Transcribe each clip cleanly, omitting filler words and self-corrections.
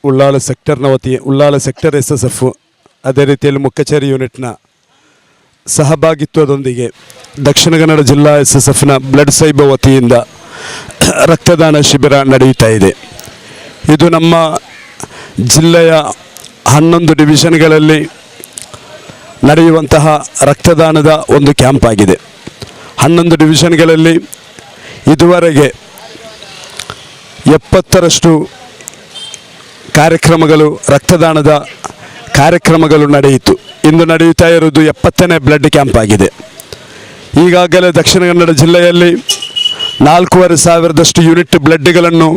Ullal sector SSF ಅದೇ ರೀತಿಯಲ್ಲಿ ಮುಕ್ಕಚೇರಿ ಯೂನಿಟ್ನ ಸಹಭಾಗಿತ್ವದೊಂದಿಗೆ ದಕ್ಷಿಣ ಕನ್ನಡ ಜಿಲ್ಲಾ SSFನ ಬ್ಲಡ್ ಸೈಬ ವತಿಯಿಂದ ರಕ್ತದಾನ ಶಿಬಿರ ನಡೆಯುತ್ತಾ ಇದೆ. ಇದು ನಮ್ಮ ಜಿಲ್ಲೆಯ 11 ಡಿವಿಷನ್ಗಳಲ್ಲಿ ನಡೆಯುವಂತಹ ರಕ್ತದಾನದ ಒಂದು ಕ್ಯಾಂಪ್ ಆಗಿದೆ. 11 ಡಿವಿಷನ್ಗಳಲ್ಲಿ ಇದುವರೆಗೆ 70ರಷ್ಟು ಕಾರ್ಯಕ್ರಮಗಳು ರಕ್ತದಾನದ ಕಾರ್ಯಕ್ರಮಗಳು ನಡೆಯಿತು. ಇಂದು ನಡೆಯುತ್ತಾ ಇರುವುದು 70ನೇ ಬ್ಲಡ್ ಕ್ಯಾಂಪ್ ಆಗಿದೆ. ಈಗಾಗಲೇ ದಕ್ಷಿಣ ಕನ್ನಡ ಜಿಲ್ಲೆಯಲ್ಲಿ 4,500 ಯೂನಿಟ್ ಬ್ಲಡ್ಗಳನ್ನು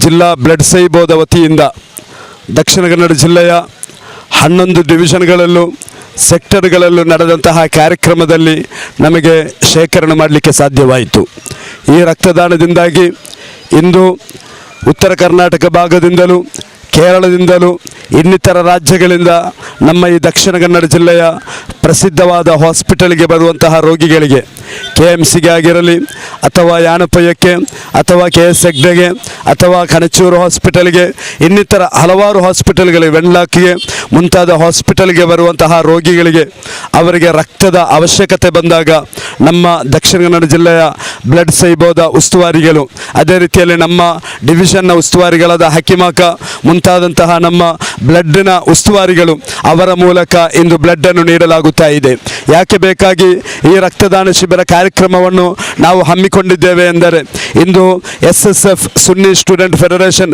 ಜಿಲ್ಲಾ ಬ್ಲಡ್ ಸೈಬೋದ ವತಿಯಿಂದ ದಕ್ಷಿಣ ಕನ್ನಡ ಜಿಲ್ಲೆಯ 11 ಡಿವಿಷನ್ಗಳಲ್ಲೂ ಸೆಕ್ಟರ್ಗಳಲ್ಲೂ ನಡೆದಂತಹ ಕಾರ್ಯಕ್ರಮದಲ್ಲಿ ನಮಗೆ ಶೇಖರಣೆ ಮಾಡಲಿಕ್ಕೆ ಸಾಧ್ಯವಾಯಿತು. ಈ ರಕ್ತದಾನದಿಂದಾಗಿ ಇಂದು ಉತ್ತರ ಕರ್ನಾಟಕ ಭಾಗದಿಂದಲೂ ಕೇರಳದಿಂದಲೂ ಇನ್ನಿತರ ರಾಜ್ಯಗಳಿಂದ ನಮ್ಮ ಈ ದಕ್ಷಿಣ ಕನ್ನಡ ಜಿಲ್ಲೆಯ ಪ್ರಸಿದ್ಧವಾದ ಹಾಸ್ಪಿಟಲ್ಗೆ ಬರುವಂತಹ ರೋಗಿಗಳಿಗೆ KMCಗೆ ಆಗಿರಲಿ ಅಥವಾ ಯಾನಪಯ್ಯಕ್ಕೆ ಅಥವಾ KS ಹೆಗ್ಡೆಗೆ ಅಥವಾ ಕಣಚೂರು ಹಾಸ್ಪಿಟಲ್ಗೆ ಇನ್ನಿತರ ಹಲವಾರು ಹಾಸ್ಪಿಟಲ್ಗಳಿಗೆ ವೆನ್ಲಾಕ್ಗೆ ಮುಂತಾದ ಹಾಸ್ಪಿಟಲ್ಗೆ ಬರುವಂತಹ ರೋಗಿಗಳಿಗೆ ಅವರಿಗೆ ರಕ್ತದ ಅವಶ್ಯಕತೆ ಬಂದಾಗ ನಮ್ಮ ದಕ್ಷಿಣ ಕನ್ನಡ ಜಿಲ್ಲೆಯ ಬ್ಲಡ್ ಸೈಬೋದ ಉಸ್ತುವಾರಿಗಳು ಅದೇ ರೀತಿಯಲ್ಲಿ ನಮ್ಮ ಡಿವಿಷನ್ನ ಉಸ್ತುವಾರಿಗಳಾದ ಹಕಿಮಾಕ ಮುಂತಾದಂತಹ ನಮ್ಮ ಬ್ಲಡ್ಡಿನ ಉಸ್ತುವಾರಿಗಳು ಅವರ ಮೂಲಕ ಇಂದು ಬ್ಲಡ್ಡನ್ನು ನೀಡಲಾಗುತ್ತಾ ಇದೆ. ಯಾಕೆ ಬೇಕಾಗಿ ಈ ರಕ್ತದಾನ ಶಿಬಿರ ಕಾರ್ಯಕ್ರಮವನ್ನು ನಾವು ಹಮ್ಮಿಕೊಂಡಿದ್ದೇವೆ ಎಂದರೆ ಇಂದು SSF ಸುನ್ನಿ ಸ್ಟೂಡೆಂಟ್ ಫೆಡರೇಷನ್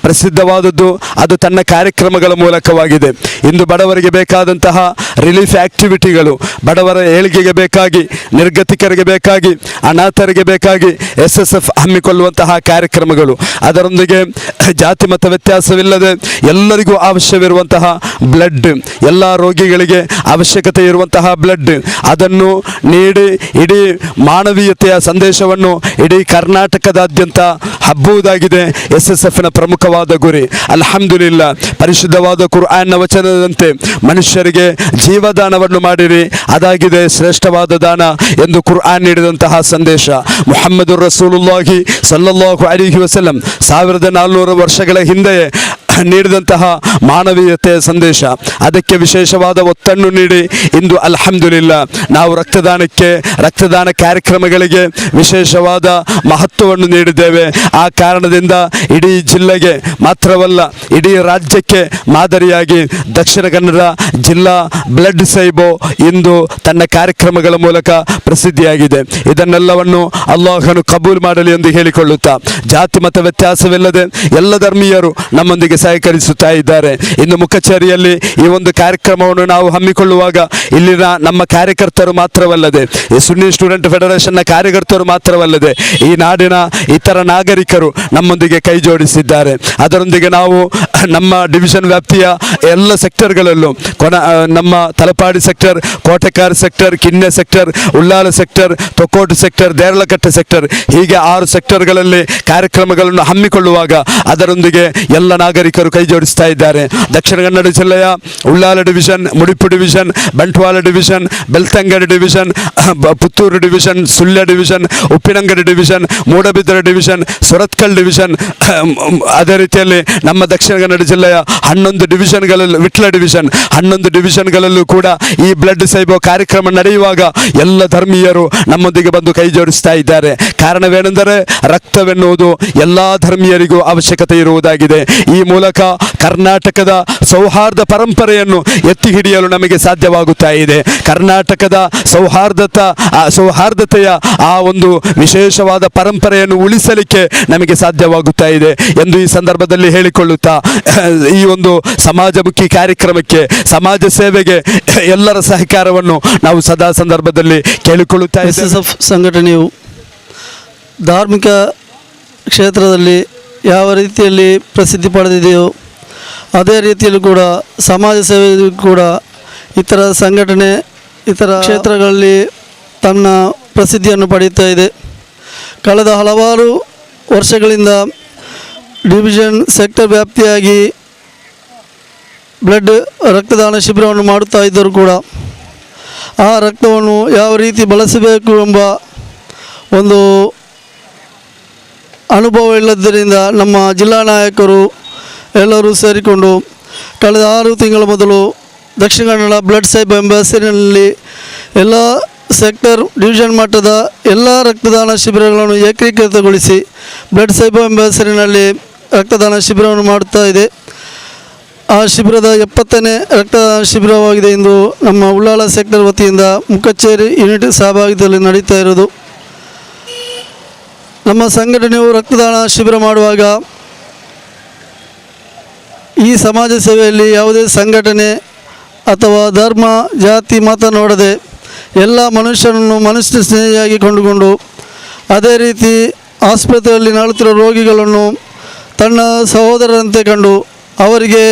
ಪ್ರಸಿದ್ಧವಾದದ್ದು ಅದು ತನ್ನ ಕಾರ್ಯಕ್ರಮಗಳ ಮೂಲಕವಾಗಿದೆ. ಇಂದು ಬಡವರಿಗೆ ಬೇಕಾದಂತಹ ರಿಲೀಫ್ ಆಕ್ಟಿವಿಟಿಗಳು, ಬಡವರ ಏಳಿಗೆಗೆ ಬೇಕಾಗಿ, ನಿರ್ಗತಿಕರಿಗೆ ಬೇಕಾಗಿ, ಅನಾಥರಿಗೆ ಬೇಕಾಗಿ SSF ಹಮ್ಮಿಕೊಳ್ಳುವಂತಹ ಕಾರ್ಯಕ್ರಮಗಳು, ಅದರೊಂದಿಗೆ ಜಾತಿ ಮತ ವ್ಯತ್ಯಾಸವಿಲ್ಲದೆ ಎಲ್ಲರಿಗೂ ಅವಶ್ಯವಿರುವಂತಹ ಬ್ಲಡ್, ಎಲ್ಲ ರೋಗಿಗಳಿಗೆ ಅವಶ್ಯಕತೆ ಇರುವಂತಹ ಬ್ಲಡ್ ಅದನ್ನು ನೀಡಿ ಇಡೀ ಮಾನವೀಯತೆಯ ಸಂದೇಶವನ್ನು ಇಡೀ ಕರ್ನಾಟಕದಾದ್ಯಂತ ಹಬ್ಬುವುದಾಗಿದೆ SSFನ ಪ್ರಮುಖವಾದ ಗುರಿ. ಅಲ್ಹಮ್ದುಲಿಲ್ಲಾ, ಪರಿಶುದ್ಧವಾದ ಕುರ್ಆನ್ನ ವಚನದಂತೆ ಮನುಷ್ಯರಿಗೆ ಜೀವದಾನವನ್ನು ಮಾಡಿರಿ, ಅದಾಗಿದೆ ಶ್ರೇಷ್ಠವಾದ ದಾನ ಎಂದು ಕುರ್ಆನ್ ನೀಡಿದಂತಹ ಸಂದೇಶ. ಮುಹಮ್ಮದುರ್ ರಸೂಲುಲ್ಲಾಹಿ ಸಲ್ಲಲ್ಲಾಹು ಅಲೈಹಿ ವಸಲ್ಲಂ 1400 ವರ್ಷಗಳ ಹಿಂದೆಯೇ ನೀಡಿದಂತಹ ಮಾನವೀಯತೆಯ ಸಂದೇಶ, ಅದಕ್ಕೆ ವಿಶೇಷವಾದ ಒತ್ತನ್ನು ನೀಡಿ ಇಂದು ಅಲ್ಹಮ್ದುಲಿಲ್ಲಾ ನಾವು ರಕ್ತದಾನ ಕಾರ್ಯಕ್ರಮಗಳಿಗೆ ವಿಶೇಷವಾದ ಮಹತ್ವವನ್ನು ನೀಡಿದ್ದೇವೆ. ಆ ಕಾರಣದಿಂದ ಇಡೀ ಜಿಲ್ಲೆಗೆ ಮಾತ್ರವಲ್ಲ ಇಡೀ ರಾಜ್ಯಕ್ಕೆ ಮಾದರಿಯಾಗಿ ದಕ್ಷಿಣ ಕನ್ನಡ ಜಿಲ್ಲಾ ಬ್ಲಡ್ ಸೈಬೋ ಇಂದು ತನ್ನ ಕಾರ್ಯಕ್ರಮಗಳ ಮೂಲಕ ಪ್ರಸಿದ್ಧಿಯಾಗಿದೆ. ಇದನ್ನೆಲ್ಲವನ್ನು ಅಲ್ಲಾಹನು ಕಬೂಲ್ ಮಾಡಲಿ ಎಂದು ಹೇಳಿಕೊಳ್ಳುತ್ತಾ ಜಾತಿ ಮತ ವ್ಯತ್ಯಾಸವಿಲ್ಲದೆ ಎಲ್ಲ ಧರ್ಮೀಯರು ನಮ್ಮೊಂದಿಗೆ ಸಹಕರಿಸುತ್ತಾ ಇದ್ದಾರೆ. ಇನ್ನು ಮುಖಚೇರಿಯಲ್ಲಿ ಈ ಒಂದು ಕಾರ್ಯಕ್ರಮವನ್ನು ನಾವು ಹಮ್ಮಿಕೊಳ್ಳುವಾಗ ಇಲ್ಲಿನ ನಮ್ಮ ಕಾರ್ಯಕರ್ತರು ಮಾತ್ರವಲ್ಲದೆ ಈ ಸುನ್ನಿ ಸ್ಟೂಡೆಂಟ್ ಫೆಡರೇಷನ್ನ ಕಾರ್ಯಕರ್ತರು ಮಾತ್ರವಲ್ಲದೆ ಈ ನಾಡಿನ ಇತರ ನಾಗರಿಕರು ನಮ್ಮೊಂದಿಗೆ ಕೈ ಜೋಡಿಸಿದ್ದಾರೆ. ಅದರೊಂದಿಗೆ ನಾವು ನಮ್ಮ ಡಿವಿಷನ್ ವ್ಯಾಪ್ತಿಯ ಎಲ್ಲ ಸೆಕ್ಟರ್ಗಳಲ್ಲೂ ನಮ್ಮ Talapady sector, Kotekar sector, Kinya sector, Ullal sector, Thokkottu sector, Deralakatte sector, ಹೀಗೆ 6 ಸೆಕ್ಟರ್ಗಳಲ್ಲಿ ಕಾರ್ಯಕ್ರಮಗಳನ್ನು ಹಮ್ಮಿಕೊಳ್ಳುವಾಗ ಅದರೊಂದಿಗೆ ಎಲ್ಲ ನಾಗರಿಕರು ಕೈ ಜೋಡಿಸ್ತಾ ಇದ್ದಾರೆ. ದಕ್ಷಿಣ ಕನ್ನಡ ಜಿಲ್ಲೆಯ Ullal division, Mudipu division, Bantwal division, Belthangady division, Puttur division, Sullia division, Uppinangady division, Moodbidri division, Surathkal division, ಅದೇ ರೀತಿಯಲ್ಲಿ ನಮ್ಮ ದಕ್ಷಿಣ ಕನ್ನಡ ಜಿಲ್ಲೆಯ 11 ಡಿವಿಷನ್ಗಳಲ್ಲೂ ವಿಟ್ಲ ಡಿವಿಷನ್ 11 ಡಿವಿಷನ್ಗಳಲ್ಲೂ ಕೂಡ ಈ ಬ್ಲಡ್ ಸೈಬೋ ಕಾರ್ಯಕ್ರಮ ನಡೆಯುವಾಗ ಎಲ್ಲ ಧರ್ಮೀಯರು ನಮ್ಮೊಂದಿಗೆ ಬಂದು ಕೈ ಜೋಡಿಸ್ತಾ ಇದ್ದಾರೆ. ಕಾರಣವೇನೆಂದರೆ ರಕ್ತವೆನ್ನುವುದು ಎಲ್ಲ ಧರ್ಮೀಯರಿಗೂ ಅವಶ್ಯಕತೆ ಇರುವುದಾಗಿದೆ. ಈ ಮೂಲಕ ಕರ್ನಾಟಕದ ಸೌಹಾರ್ದ ಪರಂಪರೆಯನ್ನು ಎತ್ತಿ ಹಿಡಿಯಲು ನಮಗೆ ಸಾಧ್ಯವಾಗುತ್ತಾ ಇದೆ. ಕರ್ನಾಟಕದ ಸೌಹಾರ್ದತೆಯ ಆ ಒಂದು ವಿಶೇಷವಾದ ಪರಂಪರೆಯನ್ನು ಉಳಿಸಲಿಕ್ಕೆ ನಮಗೆ ಸಾಧ್ಯವಾಗುತ್ತಾ ಇದೆ ಎಂದು ಈ ಸಂದರ್ಭದಲ್ಲಿ ಹೇಳಿಕೊಳ್ಳುತ್ತಾ ಈ ಒಂದು ಸಮಾಜಮುಖಿ ಕಾರ್ಯಕ್ರಮಕ್ಕೆ, ಸಮಾಜ ಸೇವೆಗೆ ಎಲ್ಲರ ಸಹಕಾರವನ್ನು ನಾವು ಸದಾ ಸಂದರ್ಭದಲ್ಲಿ ಕೇಳಿಕೊಳ್ಳುತ್ತಾ ಇದ್ದೇವೆ. SSF ಸಂಘಟನೆಯು ಧಾರ್ಮಿಕ ಕ್ಷೇತ್ರದಲ್ಲಿ ಯಾವ ರೀತಿಯಲ್ಲಿ ಪ್ರಸಿದ್ಧಿ ಪಡೆದಿದೆಯೋ ಅದೇ ರೀತಿಯಲ್ಲೂ ಕೂಡ ಸಮಾಜ ಸೇವೆಯೂ ಕೂಡ ಇತರ ಸಂಘಟನೆ ಇತರ ಕ್ಷೇತ್ರಗಳಲ್ಲಿ ತನ್ನ ಪ್ರಸಿದ್ಧಿಯನ್ನು ಪಡೆಯುತ್ತಾ ಇದೆ. ಕಳೆದ ಹಲವಾರು ವರ್ಷಗಳಿಂದ ಡಿವಿಷನ್ ಸೆಕ್ಟರ್ ವ್ಯಾಪ್ತಿಯಾಗಿ ಬ್ಲಡ್ ರಕ್ತದಾನ ಶಿಬಿರವನ್ನು ಮಾಡುತ್ತಾ ಇದ್ದರೂ ಕೂಡ ಆ ರಕ್ತವನ್ನು ಯಾವ ರೀತಿ ಬಳಸಬೇಕು ಎಂಬ ಒಂದು ಅನುಭವ ಇಲ್ಲದ್ದರಿಂದ ನಮ್ಮ ಜಿಲ್ಲಾ ನಾಯಕರು ಎಲ್ಲರೂ ಸೇರಿಕೊಂಡು ಕಳೆದ 6 ತಿಂಗಳ ಮೊದಲು ದಕ್ಷಿಣ ಕನ್ನಡ ಬ್ಲಡ್ ಸೈಬ್ ಎಂಬ ಹೆಸರಿನಲ್ಲಿ ಎಲ್ಲ ಸೆಕ್ಟರ್ ಡಿವಿಷನ್ ಮಟ್ಟದ ಎಲ್ಲ ರಕ್ತದಾನ ಶಿಬಿರಗಳನ್ನು ಏಕೀಕೃತಗೊಳಿಸಿ ಬ್ಲಡ್ ಸೈಬ್ ಎಂಬ ಹೆಸರಿನಲ್ಲಿ ರಕ್ತದಾನ ಶಿಬಿರವನ್ನು ಮಾಡುತ್ತಾ ಇದೆ. ಆ ಶಿಬಿರದ 70ನೇ ರಕ್ತದಾನ ಶಿಬಿರವಾಗಿದೆ ಎಂದು ನಮ್ಮ ಉಳ್ಳಾಲ ಸೆಕ್ಟರ್ ವತಿಯಿಂದ ಮುಖಚೇರಿ ಯೂನಿಟ್ ಸಹಭಾಗಿತ್ವದಲ್ಲಿ ನಡೀತಾ ಇರೋದು. ನಮ್ಮ ಸಂಘಟನೆಯು ರಕ್ತದಾನ ಶಿಬಿರ ಮಾಡುವಾಗ ಈ ಸಮಾಜ ಸೇವೆಯಲ್ಲಿ ಯಾವುದೇ ಸಂಘಟನೆ ಅಥವಾ ಧರ್ಮ ಜಾತಿ ಮತ ನೋಡದೆ ಎಲ್ಲ ಮನುಷ್ಯನನ್ನು ಮನುಷ್ಯ ಸ್ನೇಹಿಯಾಗಿ ಕೊಂಡುಕೊಂಡು ಅದೇ ರೀತಿ ಆಸ್ಪತ್ರೆಯಲ್ಲಿ ನರಳುತ್ತಿರುವ ರೋಗಿಗಳನ್ನು ತನ್ನ ಸಹೋದರರಂತೆ ಕಂಡು ಅವರಿಗೆ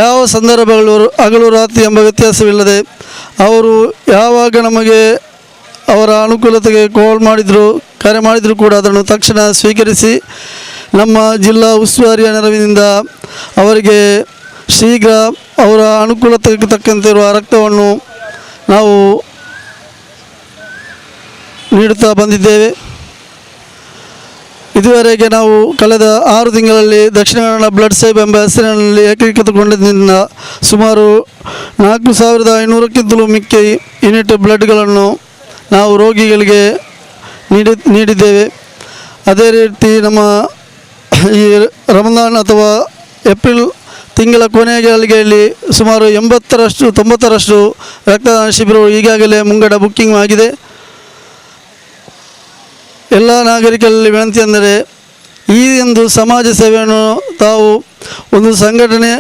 ಯಾವ ಸಂದರ್ಭಗಳು ಹಗಲು ರಾತ್ರಿ ಎಂಬ ವ್ಯತ್ಯಾಸವಿಲ್ಲದೆ ಅವರು ಯಾವಾಗ ನಮಗೆ ಅವರ ಅನುಕೂಲತೆಗೆ ಕರೆ ಮಾಡಿದರೂ ಕೂಡ ಅದನ್ನು ತಕ್ಷಣ ಸ್ವೀಕರಿಸಿ ನಮ್ಮ ಜಿಲ್ಲಾ ಉಸ್ತುವಾರಿಯ ನೆರವಿನಿಂದ ಅವರಿಗೆ ಶೀಘ್ರ ಅವರ ಅನುಕೂಲತೆಗೆ ತಕ್ಕಂತೆ ಇರುವ ರಕ್ತವನ್ನು ನಾವು ನೀಡುತ್ತಾ ಬಂದಿದ್ದೇವೆ. ಇದುವರೆಗೆ ನಾವು ಕಳೆದ 6 ತಿಂಗಳಲ್ಲಿ ದಕ್ಷಿಣ ಕನ್ನಡ ಬ್ಲಡ್ ಸೈಬ್ ಎಂಬ ಹೆಸರಿನಲ್ಲಿ ಏಕೀಕೃತಗೊಂಡಿದ್ದರಿಂದ ಸುಮಾರು 4500ಕ್ಕಿಂತಲೂ ಮಿಕ್ಕಿ ಯೂನಿಟ್ ಬ್ಲಡ್ಗಳನ್ನು ನಾವು ರೋಗಿಗಳಿಗೆ ನೀಡಿದ್ದೇವೆ. ಅದೇ ರೀತಿ ನಮ್ಮ ಈ ರಮದಾನ್ ಅಥವಾ ಏಪ್ರಿಲ್ ತಿಂಗಳ ಕೊನೆಯ ಗಳಿಗೆಯಲ್ಲಿ ಸುಮಾರು 90% ರಕ್ತದಾನ ಶಿಬಿರವು ಈಗಾಗಲೇ ಮುಂಗಡ ಬುಕ್ಕಿಂಗ್ ಆಗಿದೆ. ಎಲ್ಲ ನಾಗರಿಕರಲ್ಲಿ ವಿನಂತಿ ಅಂದರೆ ಈ ಒಂದು ಸಮಾಜ ಸೇವೆಯನ್ನು ತಾವು ಒಂದು ಸಂಘಟನೆ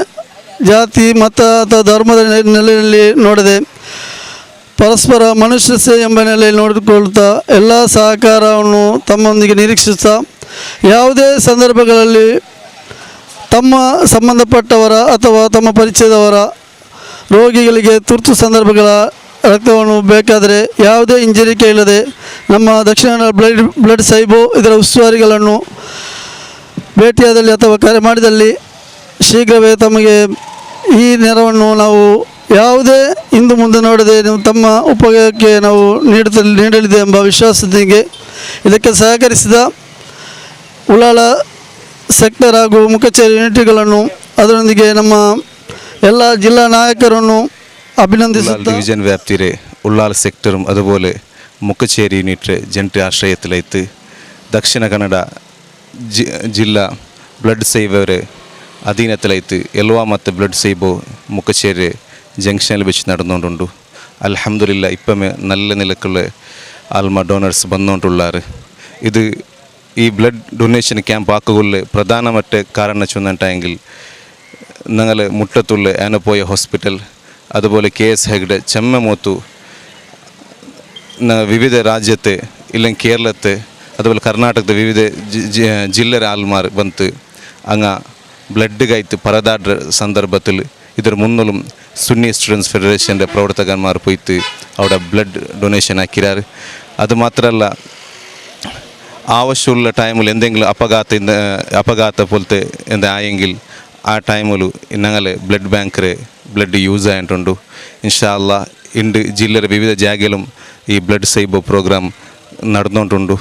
ಜಾತಿ ಮತ ಅಥವಾ ಧರ್ಮದ ನೆಲೆಯಲ್ಲಿ ನೋಡದೆ ಪರಸ್ಪರ ಮನುಷ್ಯ ಸೇವೆ ಎಂಬ ನೆಲೆಯಲ್ಲಿ ನೋಡಿಕೊಳ್ಳುತ್ತಾ ಎಲ್ಲ ಸಹಕಾರವನ್ನು ತಮ್ಮೊಂದಿಗೆ ನಿರೀಕ್ಷಿಸುತ್ತಾ ಯಾವುದೇ ಸಂದರ್ಭಗಳಲ್ಲಿ ತಮ್ಮ ಸಂಬಂಧಪಟ್ಟವರ ಅಥವಾ ತಮ್ಮ ಪರಿಚಯದವರ ರೋಗಿಗಳಿಗೆ ತುರ್ತು ಸಂದರ್ಭಗಳ ರಕ್ತವನ್ನು ಬೇಕಾದರೆ ಯಾವುದೇ ಹಿಂಜರಿಕೆ ಇಲ್ಲದೆ ನಮ್ಮ ದಕ್ಷಿಣ ಕನ್ನಡ ಬ್ಲಡ್ ಸೈಬು ಇದರ ಉಸ್ತುವಾರಿಗಳನ್ನು ಭೇಟಿಯಾದಲ್ಲಿ ಅಥವಾ ಕರೆ ಮಾಡಿದಲ್ಲಿ ಶೀಘ್ರವೇ ತಮಗೆ ಈ ನೆರವನ್ನು ನಾವು ಯಾವುದೇ ಹಿಂದು ಮುಂದೆ ನೋಡದೆ ತಮ್ಮ ಉಪಯೋಗಕ್ಕೆ ನಾವು ನೀಡಲಿದೆ ಎಂಬ ವಿಶ್ವಾಸದೊಂದಿಗೆ ಇದಕ್ಕೆ ಸಹಕರಿಸಿದ ಉಳ್ಳಾಲ ಸೆಕ್ಟರ್ ಹಾಗೂ ಮುಖಚೇರಿ ಯೂನಿಟ್ಗಳನ್ನು ಅದರೊಂದಿಗೆ ನಮ್ಮ ಎಲ್ಲ ಜಿಲ್ಲಾ ನಾಯಕರನ್ನು അഭിനന്ദിക്കുന്നു. ഡിവിഷൻ വ്യാപ്തിയിലെ ഉള്ളാൽ സെക്ടറും അതുപോലെ മുക്കച്ചേരി യൂണിറ്റ് ജಂಟಿ ആശ്രയത്തിലേക്ക് ദക്ഷിണ കന്നഡ ജില്ലാ ബ്ലഡ് സേവർ അധീനത്തിലേക്ക് എൽവ ಮತ್ತು ബ്ലഡ് സേബോ മുക്കച്ചേരി ജംഗ്ഷനിൽ വെച്ച് നടന്നുകൊണ്ടുണ്ട്. അൽഹംദുലില്ലാ ഇപ്പം നല്ല നിലക്കുള്ള ആൽമ ഡോണേഴ്സ് വന്നുകൊണ്ടുള്ളാറ്. ഇത് ഈ ബ്ലഡ് ഡൊണേഷൻ ക്യാമ്പ് ആക്കുകളിൽ പ്രധാനമായിട്ട് കാരണം ചൊന്നിട്ടെങ്കിൽ ഞങ്ങൾ മുട്ടത്തുള്ള ആനപ്പോയ ഹോസ്പിറ്റൽ അതുപോലെ KS ಹೆಗ್ಡೆ ചെമ്മമൂത്തു വിവിധ രാജ്യത്തെ ഇല്ലെങ്കിൽ കേരളത്തെ അതുപോലെ കർണാടകത്തെ വിവിധ ജില്ലರ ആൾമാർ ಬಂತು അങ്ങ ബ്ലഡ് കയറ്റ് പരതാടുന്ന സന്ദർഭത്തിൽ ಇದರ മുന്നിലും സുന്നി സ്റ്റുഡൻസ് ഫെഡറേഷൻ്റെ പ്രവർത്തകന്മാർ പോയിട്ട് അവിടെ ബ്ലഡ് ഡൊണേഷൻ ആക്കിയാറ്. അതുമാത്രമല്ല ആവശ്യമുള്ള ടൈമിൽ എന്തെങ്കിലും അപഘാത പോലത്തെ എന്തായെങ്കിൽ ആ ടൈമിൽ ഞങ്ങൾ ബ്ലഡ് ബാങ്കർ ബ്ലഡ് യൂസ് ആയിട്ടുണ്ട്. ഇൻഷാ അല്ലാഹ് ഇണ്ട് ജില്ലയുടെ വിവിധ ജാഗയിലും ഈ ബ്ലഡ് സേബ് പ്രോഗ്രാം നടന്നുകൊണ്ടുണ്ട്.